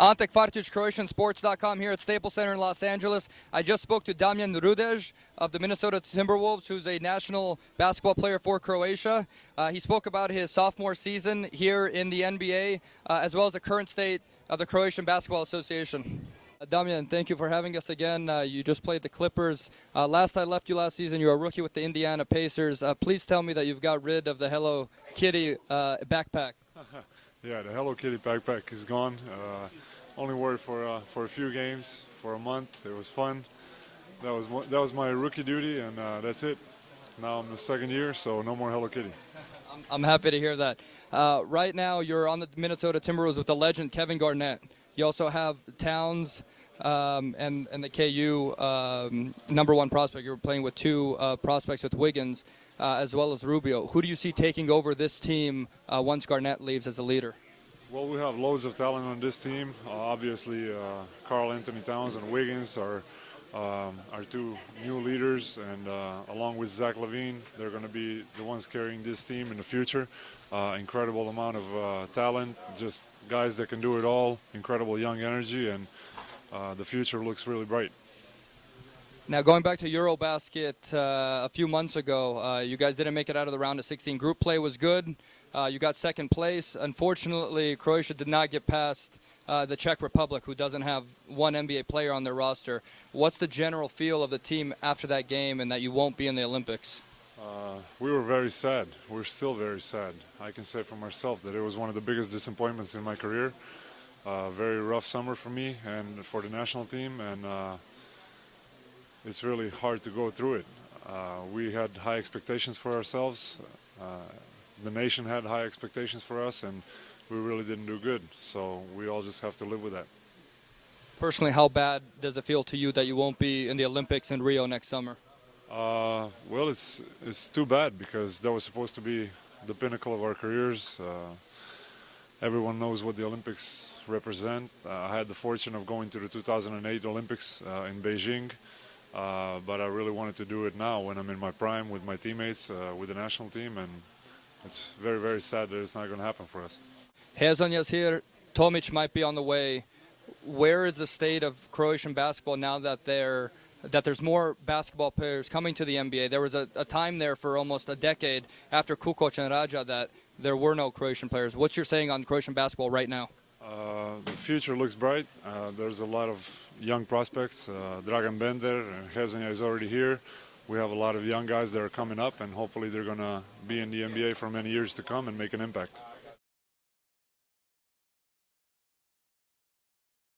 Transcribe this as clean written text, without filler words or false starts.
Ante Kvartić, CroatianSports.com here at Staples Center in Los Angeles. I just spoke to Damjan Rudež of the Minnesota TimberWolves, who's a national basketball player for Croatia. He spoke about his sophomore season here in the NBA, as well as the current state of the Croatian Basketball Association. Damjan, thank you for having us again. You just played the Clippers. Last I left you last season, you were a rookie with the Indiana Pacers. Please tell me that you've got rid of the Hello Kitty backpack. Yeah, the Hello Kitty backpack is gone. Only wore it for a few games, for a month. It was fun. That was my rookie duty, and that's it. Now I'm the second year, so no more Hello Kitty. I'm happy to hear that. Right now, you're on the Minnesota Timberwolves with the legend Kevin Garnett. You also have Towns and the KU #1 prospect. You were playing with two prospects with Wiggins, as well as Rubio. Who do you see taking over this team once Garnett leaves as a leader? Well, we have loads of talent on this team. Obviously, Karl Anthony Towns and Wiggins are two new leaders, and along with Zach LaVine, they're going to be the ones carrying this team in the future. Incredible amount of talent, just guys that can do it all, incredible young energy, and the future looks really bright. Now, going back to Eurobasket a few months ago, you guys didn't make it out of the round of 16. Group play was good. You got second place. Unfortunately, Croatia did not get past the Czech Republic, who doesn't have one NBA player on their roster. What's the general feel of the team after that game and that you won't be in the Olympics? We were very sad. We're still very sad. I can say for myself that it was one of the biggest disappointments in my career. Very rough summer for me and for the national team, and it's really hard to go through it. We had high expectations for ourselves. The nation had high expectations for us, and we really didn't do good. So we all just have to live with that. Personally, how bad does it feel to you that you won't be in the Olympics in Rio next summer? Well, it's too bad, because that was supposed to be the pinnacle of our careers. Everyone knows what the Olympics represent. I had the fortune of going to the 2008 Olympics in Beijing, but I really wanted to do it now when I'm in my prime with my teammates, with the national team, and it's very, very sad that it's not going to happen for us. Hezonja's here. Tomic might be on the way. Where is the state of Croatian basketball now that there's more basketball players coming to the NBA? There was a time there for almost a decade after Kukoc and Raja that there were no Croatian players. What's your saying on Croatian basketball right now? The future looks bright. There's a lot of young prospects. Dragan Bender and Hezonja is already here. We have a lot of young guys that are coming up, and hopefully they're going to be in the NBA for many years to come and make an impact.